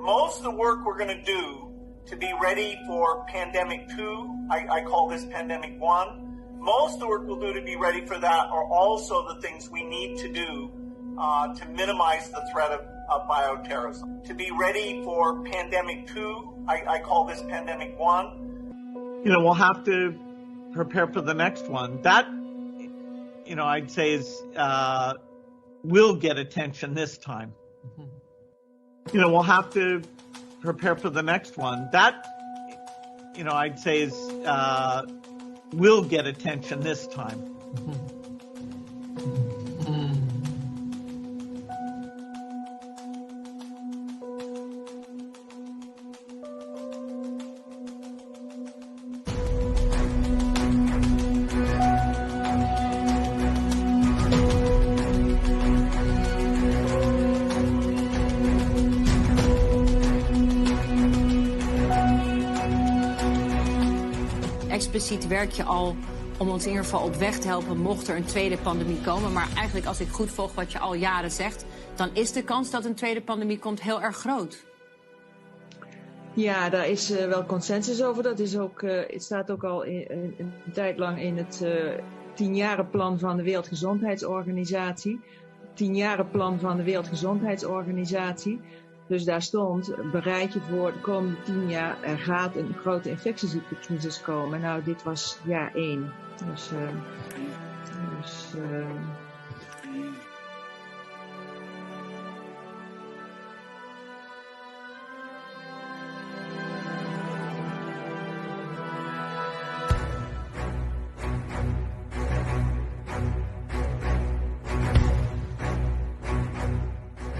most of the work we're going to do to be ready for pandemic 2, I call this pandemic 1, most of the work we'll do to be ready for that are also the things we need to do to minimize the threat of bioterrorism. To be ready for pandemic 2, I call this pandemic 1. We'll have to prepare for the next one. That, I'd say is will get attention this time. We'll have to prepare for the next one. That, I'd say is will get attention this time. Expliciet werk je al om ons in ieder geval op weg te helpen mocht er een tweede pandemie komen. Maar eigenlijk als ik goed volg wat je al jaren zegt, dan is de kans dat een tweede pandemie komt heel erg groot. Ja, daar is wel consensus over. Dat is ook, het staat ook al een tijd lang in het 10-jarenplan van de Wereldgezondheidsorganisatie. 10-jarenplan van de Wereldgezondheidsorganisatie. Dus daar stond, bereid je voor de komende 10 jaar, er gaat een grote infectieziektecrisis komen. Nou, dit was jaar 1.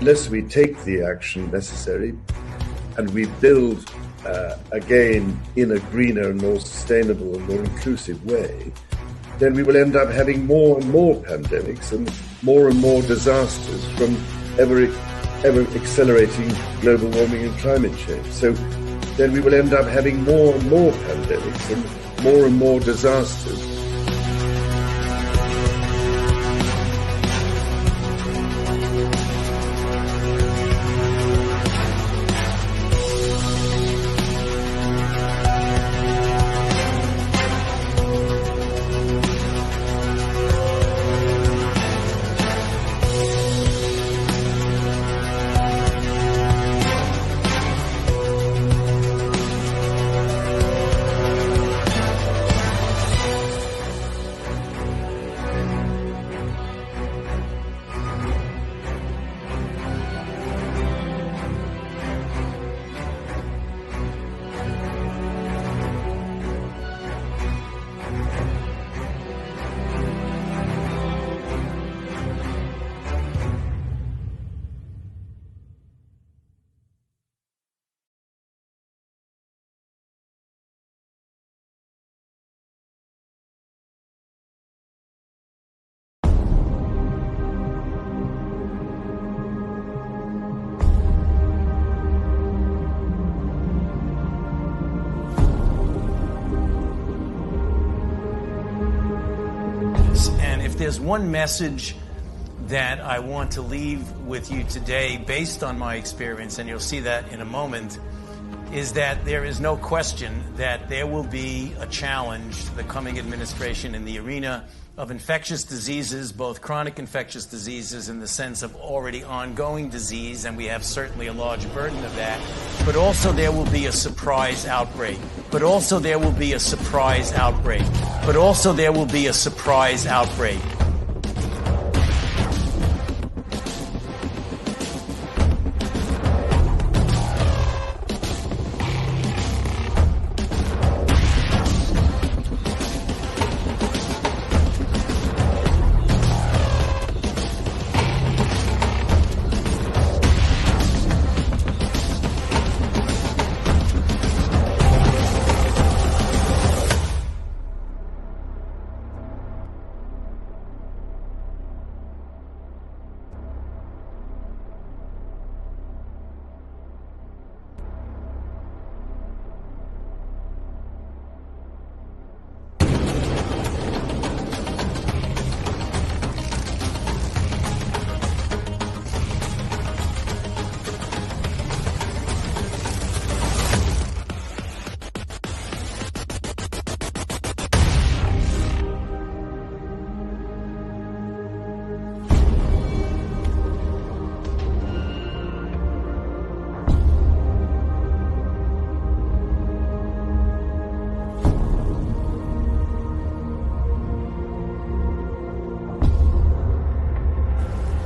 Unless we take the action necessary and we build again in a greener, more sustainable and more inclusive way, then we will end up having more and more pandemics and more disasters from ever accelerating global warming and climate change. So then we will end up having more and more pandemics and more disasters. There's one message that I want to leave with you today based on my experience, and you'll see that in a moment, is that there is no question that there will be a challenge to the coming administration in the arena of infectious diseases, both chronic infectious diseases in the sense of already ongoing disease, and we have certainly a large burden of that, but also there will be a surprise outbreak. But also there will be a surprise outbreak. But also there will be a surprise outbreak.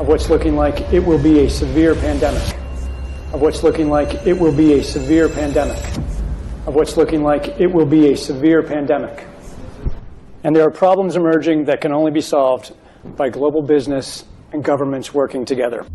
of what's looking like it will be a severe pandemic, of what's looking like it will be a severe pandemic, of what's looking like it will be a severe pandemic. And there are problems emerging that can only be solved by global business and governments working together.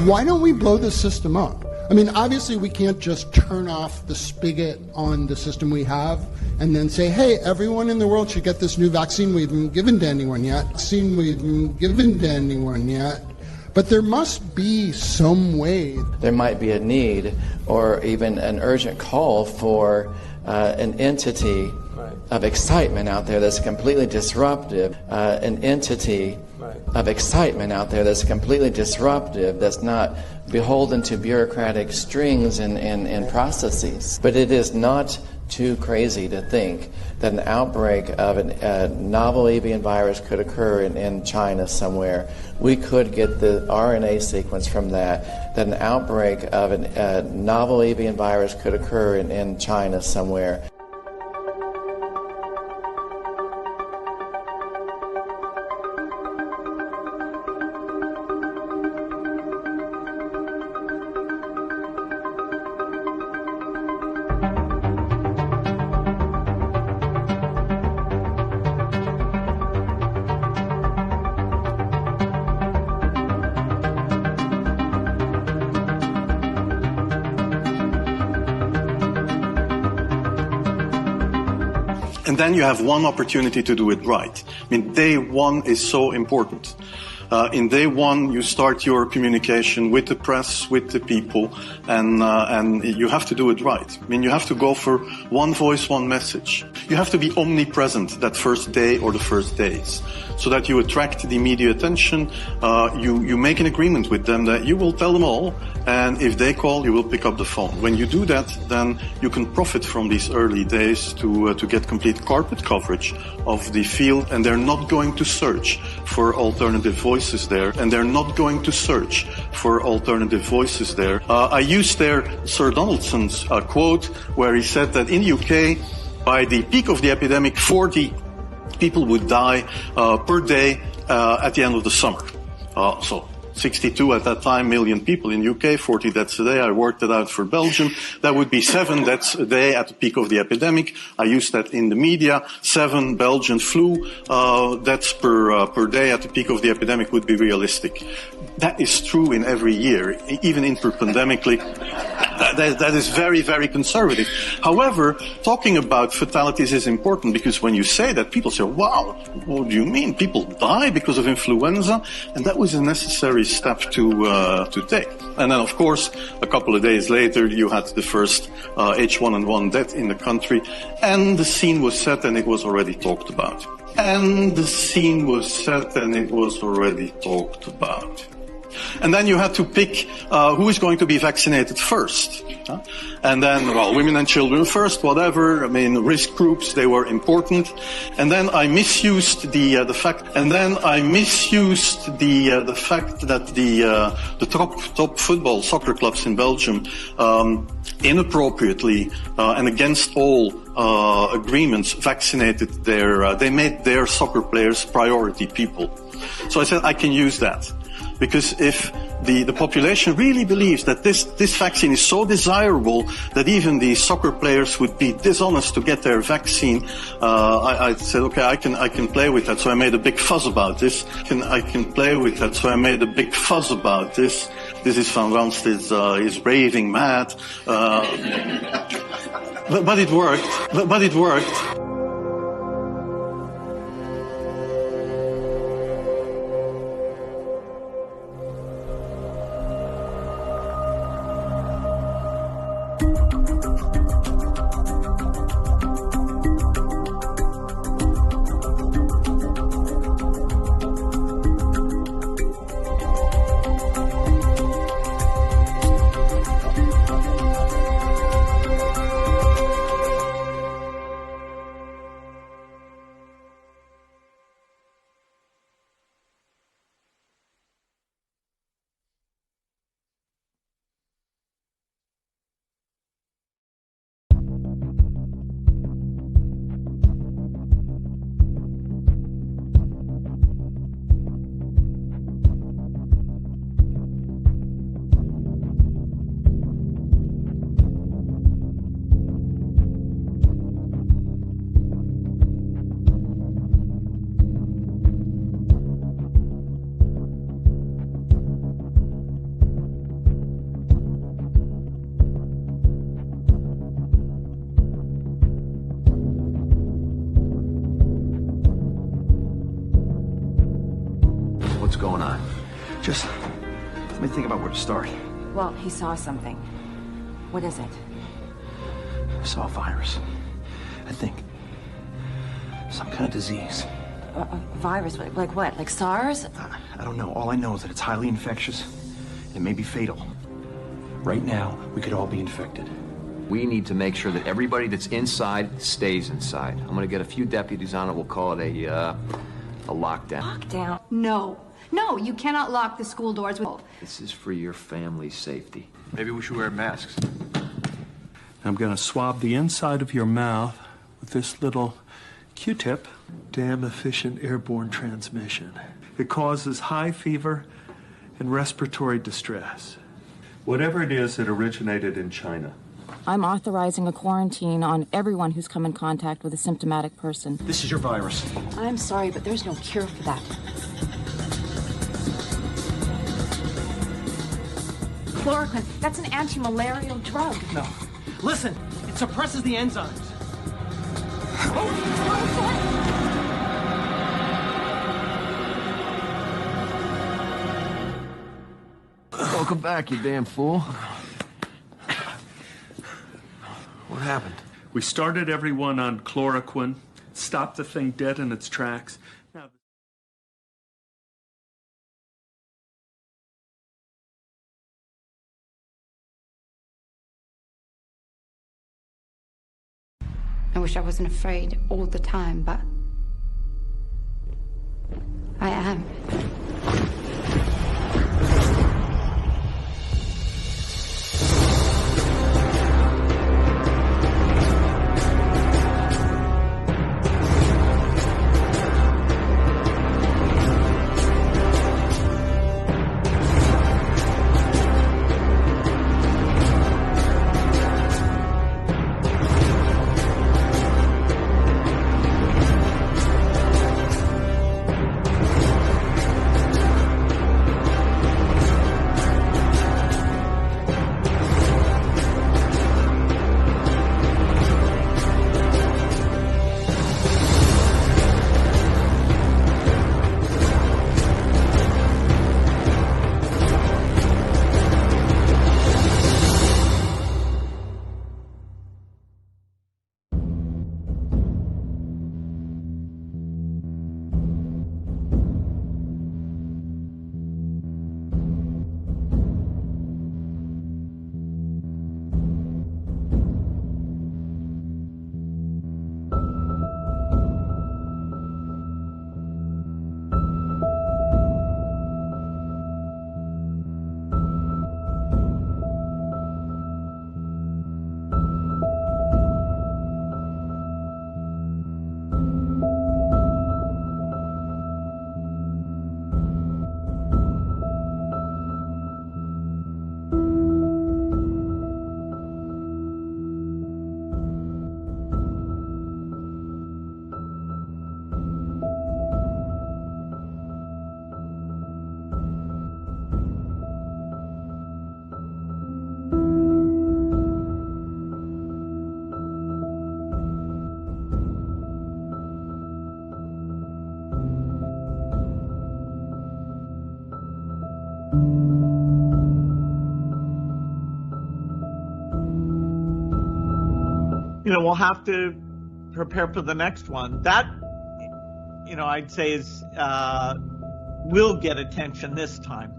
Why don't we blow the system up? I mean, obviously we can't just turn off the spigot on the system we have and then say, hey, everyone in the world should get this new vaccine we haven't given to anyone yet. But there must be some way. There might be a need or even an urgent call for an entity of excitement out there that's completely disruptive, an entity of excitement out there that's completely disruptive, that's not beholden to bureaucratic strings and processes. But it is not too crazy to think that an outbreak of a novel avian virus could occur in China somewhere. We could get the RNA sequence from that an outbreak of a novel avian virus could occur in China somewhere. And then you have one opportunity to do it right. I mean, day one is so important. In day one, you start your communication with the press, with the people, and you have to do it right. I mean, you have to go for one voice, one message. You have to be omnipresent that first day or the first days, so that you attract the media attention. You make an agreement with them that you will tell them all, and if they call, you will pick up the phone. When you do that, then you can profit from these early days to get complete carpet coverage of the field, and they're not going to search for alternative voices. voices there, and they're not going to search for alternative voices there. I used there Sir Donaldson's quote, where he said that in the UK, by the peak of the epidemic, 40 people would die per day at the end of the summer. So 62 at that time million people in UK, 40 deaths a day. I worked it out for Belgium. That would be 7 deaths a day at the peak of the epidemic. I used that in the media. 7 Belgian flu deaths per day at the peak of the epidemic would be realistic. That is true in every year, even interpandemically. That is very, very conservative. However, talking about fatalities is important because when you say that, people say, wow, what do you mean? People die because of influenza? And that was a necessary step to take. And then, of course, a couple of days later, you had the first H1N1 death in the country, and the scene was set and it was already talked about. And then you had to pick who is going to be vaccinated first. And then, well, women and children first, whatever. I mean, risk groups, they were important. And then I misused the fact that the top football soccer clubs in Belgium inappropriately and against all agreements vaccinated they made their soccer players priority people. So I said I can use that. Because if the population really believes that this vaccine is so desirable that even the soccer players would be dishonest to get their vaccine, I said, okay, I can play with that. So I made a big fuss about this. This is Van Ranst is raving mad. But it worked. What's going on? Just let me think about where to start. Well, he saw something. What is it? I saw a virus. I think. Some kind of disease. A virus? Like what? Like SARS? I don't know. All I know is that it's highly infectious. It may be fatal. Right now, we could all be infected. We need to make sure that everybody that's inside stays inside. I'm gonna get a few deputies on it. We'll call it a lockdown. Lockdown? No, you cannot lock the school doors with... This is for your family's safety. Maybe we should wear masks. I'm gonna swab the inside of your mouth with this little Q-tip. Damn efficient airborne transmission. It causes high fever and respiratory distress. Whatever it is, it originated in China. I'm authorizing a quarantine on everyone who's come in contact with a symptomatic person. This is your virus. I'm sorry, but there's no cure for that. Chloroquine, that's an anti-malarial drug. No. Listen, it suppresses the enzymes. Welcome back, you damn fool. What happened? We started everyone on chloroquine, stopped the thing dead in its tracks. Now, I wish I wasn't afraid all the time, but I am. we'll have to prepare for the next one. That, I'd say is will get attention this time.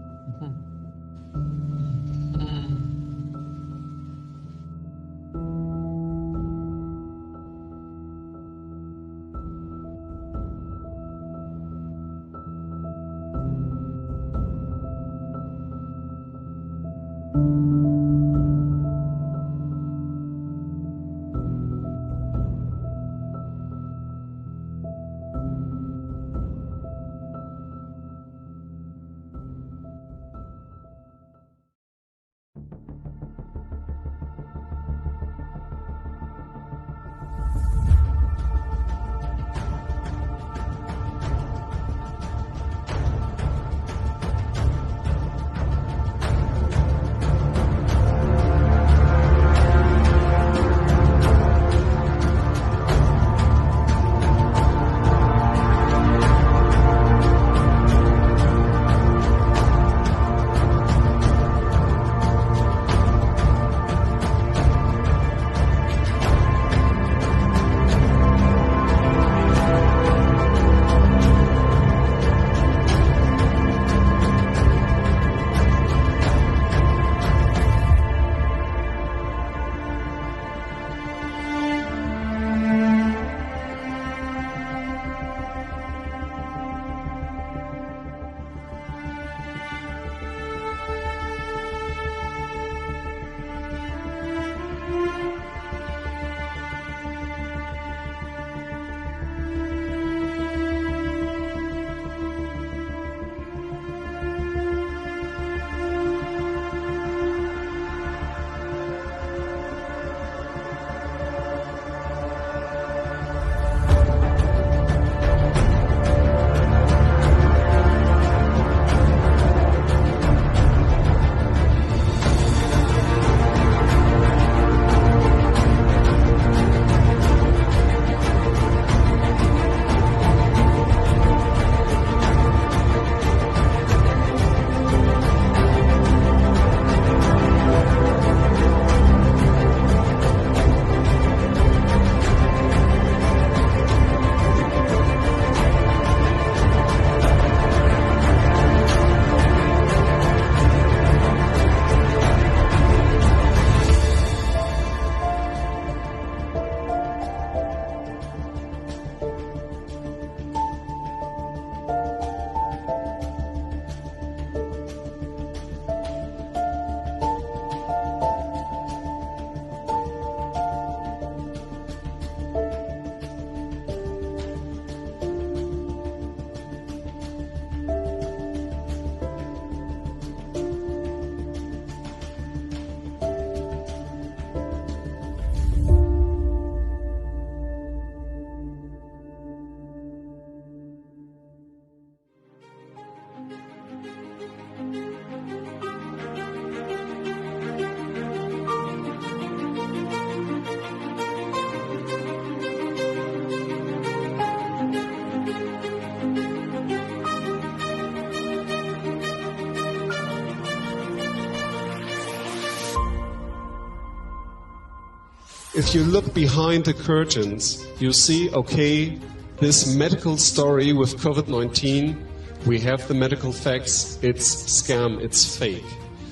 If you look behind the curtains, you see, okay, this medical story with COVID-19, we have the medical facts, it's scam, it's fake.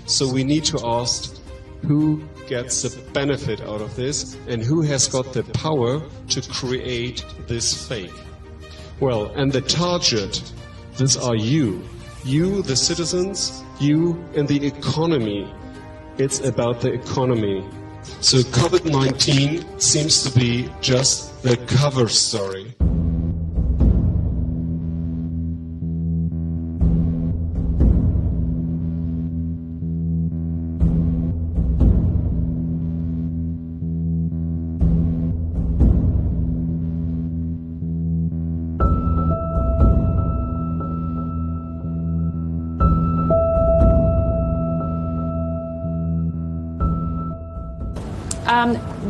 So we need to ask who gets the benefit out of this and who has got the power to create this fake. Well, and the target, these are you. You, the citizens, you and the economy. It's about the economy. So COVID-19 seems to be just the cover story.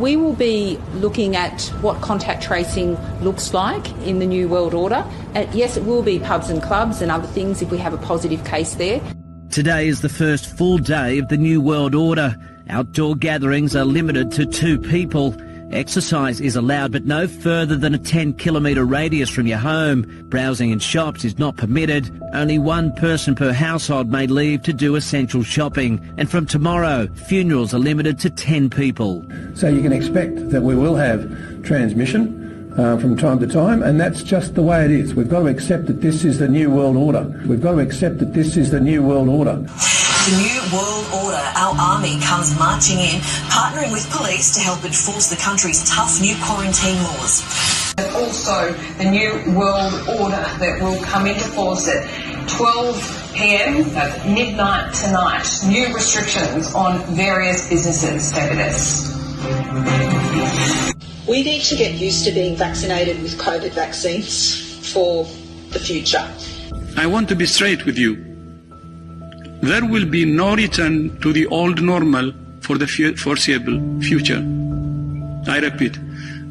We will be looking at what contact tracing looks like in the New World Order. Yes, it will be pubs and clubs and other things if we have a positive case there. Today is the first full day of the New World Order. Outdoor gatherings are limited to 2 people. Exercise is allowed, but no further than a 10-kilometre radius from your home. Browsing in shops is not permitted. Only one person per household may leave to do essential shopping. And from tomorrow, funerals are limited to 10 people. So you can expect that we will have transmission from time to time, and that's just the way it is. We've got to accept that this is the new world order. We've got to accept that this is the new world order. The new world order. Our army comes marching in, partnering with police to help enforce the country's tough new quarantine laws. And also the new world order that will come into force at 12 p.m, at midnight tonight. New restrictions on various businesses, Davidess. We need to get used to being vaccinated with COVID vaccines for the future. I want to be straight with you. There will be no return to the old normal for the foreseeable future. I repeat,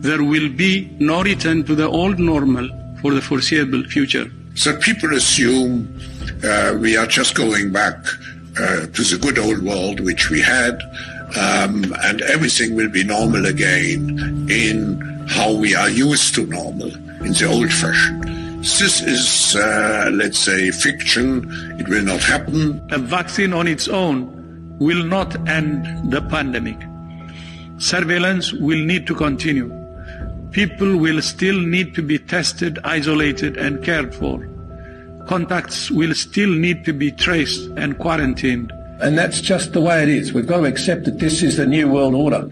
there will be no return to the old normal for the foreseeable future. So people assume we are just going back to the good old world which we had, and everything will be normal again in how we are used to normal, in the old fashion. This is, let's say, fiction. It will not happen. A vaccine on its own will not end the pandemic. Surveillance will need to continue. People will still need to be tested, isolated, and cared for. Contacts will still need to be traced and quarantined. And that's just the way it is. We've got to accept that this is the new world order.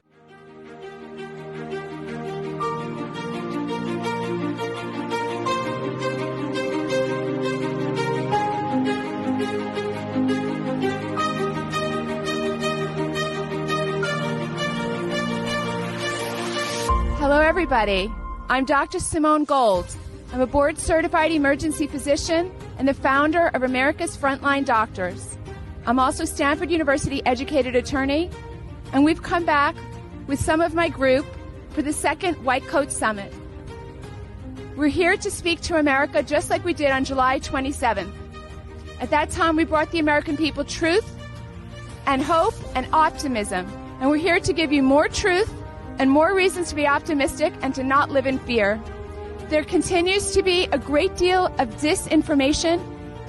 Hello, everybody. I'm Dr. Simone Gold. I'm a board-certified emergency physician and the founder of America's Frontline Doctors. I'm also a Stanford University educated attorney, and we've come back with some of my group for the second White Coat Summit. We're here to speak to America just like we did on July 27th. At that time, we brought the American people truth and hope and optimism, and we're here to give you more truth and more reasons to be optimistic and to not live in fear. There continues to be a great deal of disinformation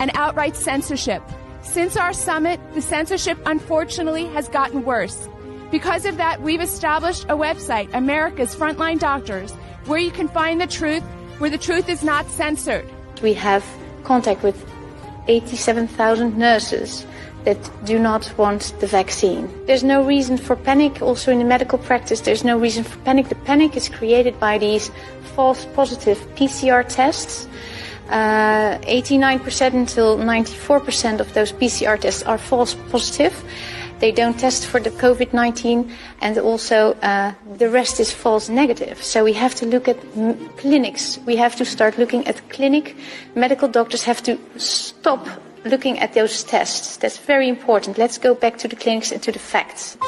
and outright censorship. Since our summit, the censorship, unfortunately, has gotten worse. Because of that, we've established a website, America's Frontline Doctors, where you can find the truth, where the truth is not censored. We have contact with 87,000 nurses that do not want the vaccine. There's no reason for panic. Also in the medical practice, there's no reason for panic. The panic is created by these false positive PCR tests. 89% until 94% of those PCR tests are false positive. They don't test for the COVID-19, and also the rest is false negative. So we have to look at clinics. We have to start looking at clinic. Medical doctors have to stop looking at those tests. That's very important. Let's go back to the clinics and to the facts.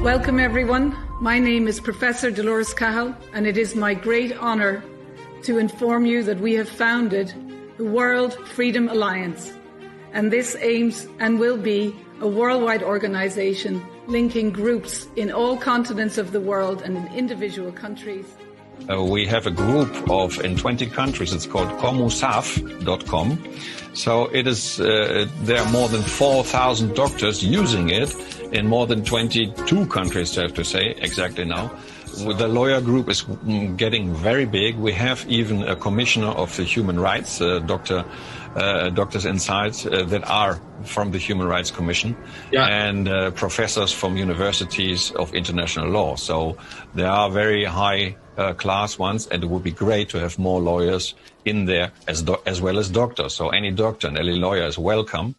Welcome, everyone. My name is Professor Dolores Cahill, and it is my great honour to inform you that we have founded the World Freedom Alliance, and this aims and will be a worldwide organization linking groups in all continents of the world and in individual countries. We have a group in 20 countries. It's called comusaf.com. So it is, there are more than 4,000 doctors using it in more than 22 countries, I have to say, exactly now. The lawyer group is getting very big. We have even a commissioner of the human rights, doctors inside that are from the Human Rights Commission, and professors from universities of international law. So there are very high class ones, and it would be great to have more lawyers in there as well as doctors. So any doctor and any lawyer is welcome.